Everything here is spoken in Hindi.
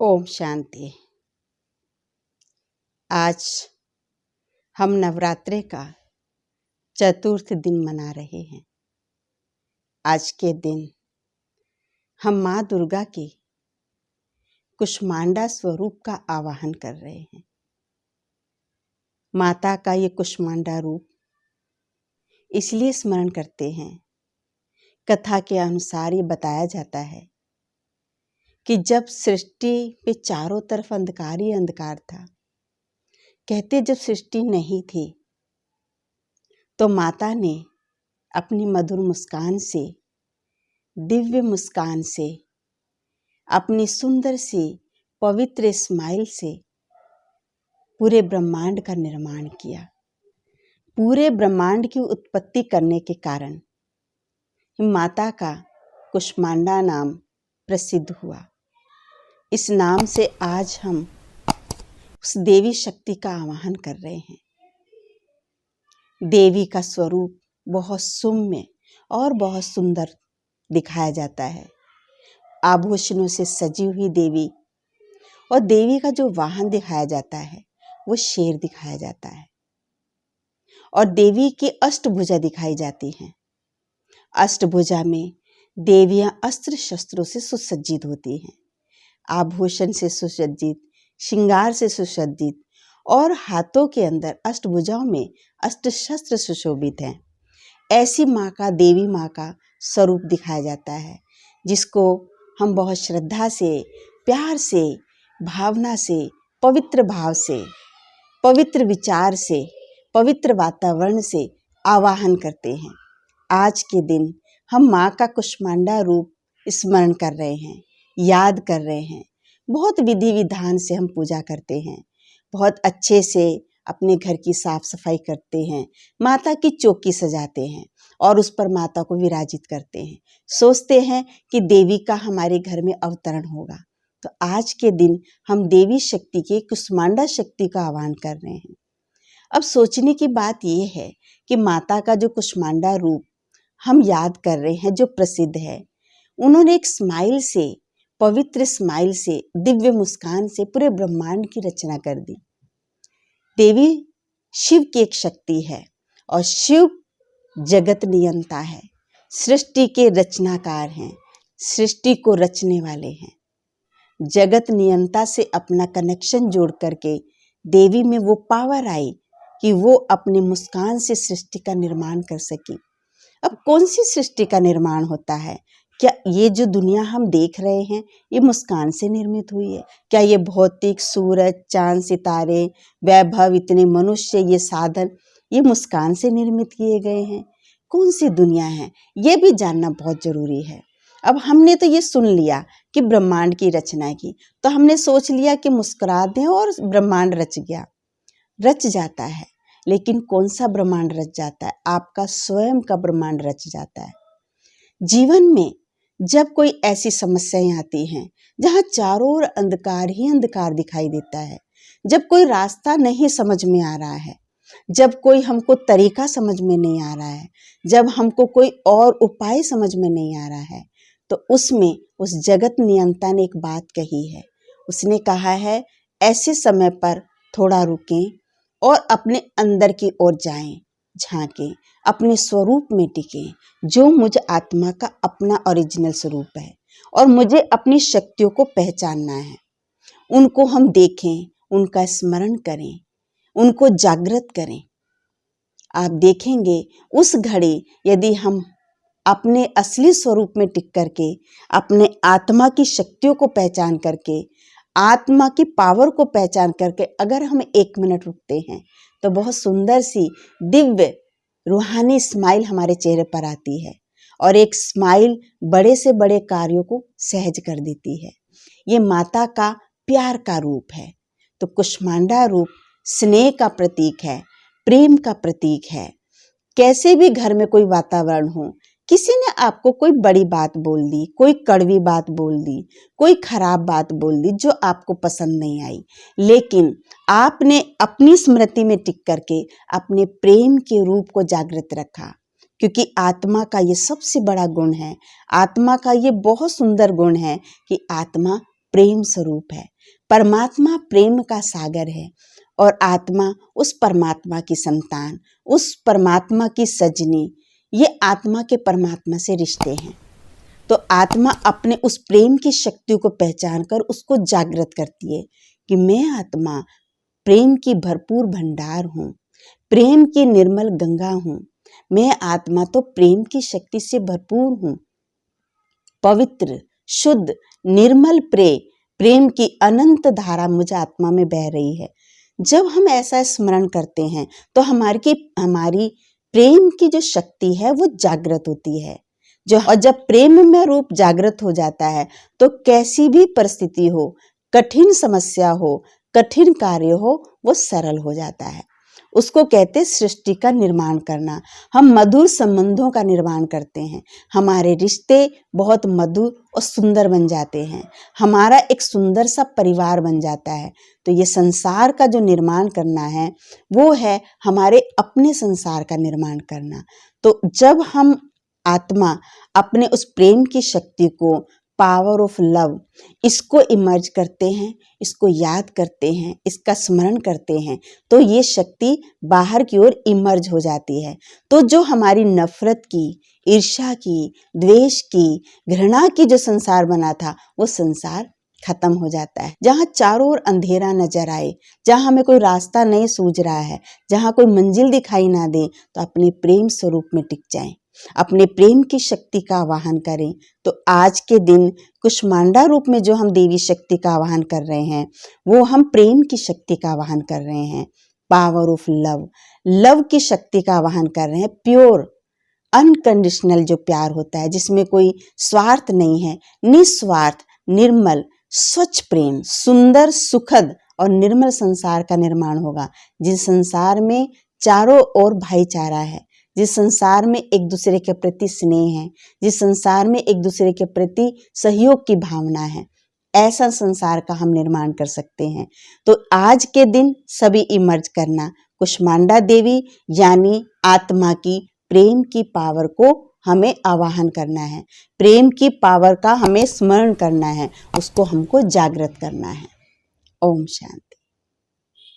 ओम शांति। आज हम नवरात्रे का चतुर्थ दिन मना रहे हैं। आज के दिन हम माँ दुर्गा के कुष्मांडा स्वरूप का आवाहन कर रहे हैं। माता का ये कुष्मांडा रूप इसलिए स्मरण करते हैं, कथा के अनुसार ये बताया जाता है कि जब सृष्टि पे चारों तरफ अंधकार ही अंधकार था, कहते जब सृष्टि नहीं थी तो माता ने अपनी मधुर मुस्कान से, दिव्य मुस्कान से, अपनी सुंदर सी पवित्र स्माइल से पूरे ब्रह्मांड का निर्माण किया। पूरे ब्रह्मांड की उत्पत्ति करने के कारण माता का कुष्मांडा नाम प्रसिद्ध हुआ। इस नाम से आज हम उस देवी शक्ति का आवाहन कर रहे हैं। देवी का स्वरूप बहुत सौम्य और बहुत सुंदर दिखाया जाता है। आभूषणों से सजी हुई देवी, और देवी का जो वाहन दिखाया जाता है वो शेर दिखाया जाता है, और देवी की अष्टभुजा दिखाई जाती हैं। अष्टभुजा में देवियां अस्त्र शस्त्रों से सुसज्जित होती हैं, आभूषण से सुसज्जित, श्रृंगार से सुसज्जित, और हाथों के अंदर अष्टभुजाओं में अष्टशस्त्र सुशोभित हैं। ऐसी माँ का, देवी माँ का स्वरूप दिखाया जाता है, जिसको हम बहुत श्रद्धा से, प्यार से, भावना से, पवित्र भाव से, पवित्र विचार से, पवित्र वातावरण से आवाहन करते हैं। आज के दिन हम माँ का कुष्मांडा रूप स्मरण कर रहे हैं, याद कर रहे हैं। बहुत विधि विधान से हम पूजा करते हैं, बहुत अच्छे से अपने घर की साफ सफाई करते हैं, माता की चौकी सजाते हैं और उस पर माता को विराजित करते हैं। सोचते हैं कि देवी का हमारे घर में अवतरण होगा। तो आज के दिन हम देवी शक्ति के, कुष्मांडा शक्ति का आह्वान कर रहे हैं। अब सोचने की बात यह है कि माता का जो कुष्मांडा रूप हम याद कर रहे हैं, जो प्रसिद्ध है, उन्होंने एक स्माइल से, पवित्र स्माइल से, दिव्य मुस्कान से पूरे ब्रह्मांड की रचना कर दी। देवी शिव की एक शक्ति है और शिव जगत नियंता है, सृष्टि के रचनाकार हैं, सृष्टि को रचने वाले हैं। जगत नियंता से अपना कनेक्शन जोड़ करके देवी में वो पावर आई कि वो अपनी मुस्कान से सृष्टि का निर्माण कर सकी। अब कौन सी सृष्टि का निर्माण होता है? क्या ये जो दुनिया हम देख रहे हैं ये मुस्कान से निर्मित हुई है? क्या ये भौतिक सूरज, चांद, सितारे, वैभव, इतने मनुष्य, ये साधन, ये मुस्कान से निर्मित किए गए हैं? कौन सी दुनिया है ये भी जानना बहुत जरूरी है। अब हमने तो ये सुन लिया कि ब्रह्मांड की रचना की, तो हमने सोच लिया कि मुस्कुरा दें और ब्रह्मांड रच गया। रच जाता है, लेकिन कौन सा ब्रह्मांड रच जाता है? आपका स्वयं का ब्रह्मांड रच जाता है। जीवन में जब कोई ऐसी समस्याएं आती हैं जहाँ चारों ओर अंधकार ही अंधकार दिखाई देता है, जब कोई रास्ता नहीं समझ में आ रहा है, जब कोई हमको तरीका समझ में नहीं आ रहा है, जब हमको कोई और उपाय समझ में नहीं आ रहा है, तो उसमें उस जगत नियंता ने एक बात कही है। उसने कहा है, ऐसे समय पर थोड़ा रुकें और अपने अंदर की ओर जाएं, झांकें, अपने स्वरूप में टिकें, जो मुझ आत्मा का अपना ओरिजिनल स्वरूप है, और मुझे अपनी शक्तियों को पहचानना है। उनको हम देखें, उनका स्मरण करें, उनको जागृत करें। आप देखेंगे उस घड़ी यदि हम अपने असली स्वरूप में टिक करके, अपने आत्मा की शक्तियों को पहचान करके, आत्मा की पावर को पहचान करके अगर हम 1 मिनट रुकते हैं तो बहुत सुंदर सी दिव्य रूहानी स्माइल हमारे चेहरे पर आती है, और एक स्माइल बड़े से बड़े कार्यों को सहज कर देती है। ये माता का प्यार का रूप है। तो कुष्मांडा रूप स्नेह का प्रतीक है, प्रेम का प्रतीक है। कैसे भी घर में कोई वातावरण हो, किसी ने आपको कोई बड़ी बात बोल दी, कोई कड़वी बात बोल दी, कोई खराब बात बोल दी जो आपको पसंद नहीं आई, लेकिन आपने अपनी स्मृति में टिक करके अपने प्रेम के रूप को जागृत रखा, क्योंकि आत्मा का ये सबसे बड़ा गुण है। आत्मा का ये बहुत सुंदर गुण है कि आत्मा प्रेम स्वरूप है। परमात्मा प्रेम का सागर है और आत्मा उस परमात्मा की संतान, उस परमात्मा की सजनी, ये आत्मा के परमात्मा से रिश्ते हैं। तो आत्मा अपने उस प्रेम की शक्ति को पहचान कर उसको जागृत करती है कि मैं आत्मा प्रेम की भरपूर भंडार हूँ, प्रेम की निर्मल गंगा हूँ। मैं आत्मा तो प्रेम की शक्ति से भरपूर हूँ, पवित्र, शुद्ध, निर्मल प्रेम की अनंत धारा मुझ आत्मा में बह रही है। जब हम ऐसा स्मरण करते हैं तो हमारी प्रेम की जो शक्ति है वो जागृत होती है। और जब प्रेम में रूप जागृत हो जाता है तो कैसी भी परिस्थिति हो, कठिन समस्या हो, कठिन कार्य हो, वो सरल हो जाता है। उसको कहते सृष्टि का निर्माण करना। हम मधुर संबंधों का निर्माण करते हैं, हमारे रिश्ते बहुत मधुर और सुंदर बन जाते हैं, हमारा एक सुंदर सा परिवार बन जाता है। तो ये संसार का जो निर्माण करना है वो है हमारे अपने संसार का निर्माण करना। तो जब हम आत्मा अपने उस प्रेम की शक्ति को, पावर ऑफ लव, इसको इमर्ज करते हैं, इसको याद करते हैं, इसका स्मरण करते हैं, तो ये शक्ति बाहर की ओर इमर्ज हो जाती है। तो जो हमारी नफरत की, ईर्ष्या की, द्वेष की, घृणा की जो संसार बना था वो संसार खत्म हो जाता है। जहाँ चारों ओर अंधेरा नजर आए, जहाँ हमें कोई रास्ता नहीं सूझ रहा है, जहाँ कोई मंजिल दिखाई ना दे, तो अपने प्रेम स्वरूप में टिक जाएं, अपने प्रेम की शक्ति का आवाहन करें। तो आज के दिन कुष्मांडा रूप में जो हम देवी शक्ति का आवाहन कर रहे हैं वो हम प्रेम की शक्ति का आवाहन कर रहे हैं, पावर ऑफ लव, लव की शक्ति का आवाहन कर रहे हैं। प्योर अनकंडीशनल जो प्यार होता है, जिसमें कोई स्वार्थ नहीं है, निस्वार्थ, निर्मल, स्वच्छ प्रेम, सुंदर, सुखद और निर्मल संसार का निर्माण होगा। जिस संसार में चारों ओर भाईचारा है, जिस संसार में एक दूसरे के प्रति स्नेह है, जिस संसार में एक दूसरे के प्रति सहयोग की भावना है, ऐसा संसार का हम निर्माण कर सकते हैं। तो आज के दिन सभी इमर्ज करना, कुष्मांडा देवी यानी आत्मा की प्रेम की पावर को हमें आवाहन करना है, प्रेम की पावर का हमें स्मरण करना है, उसको हमको जागृत करना है। ओम शांति।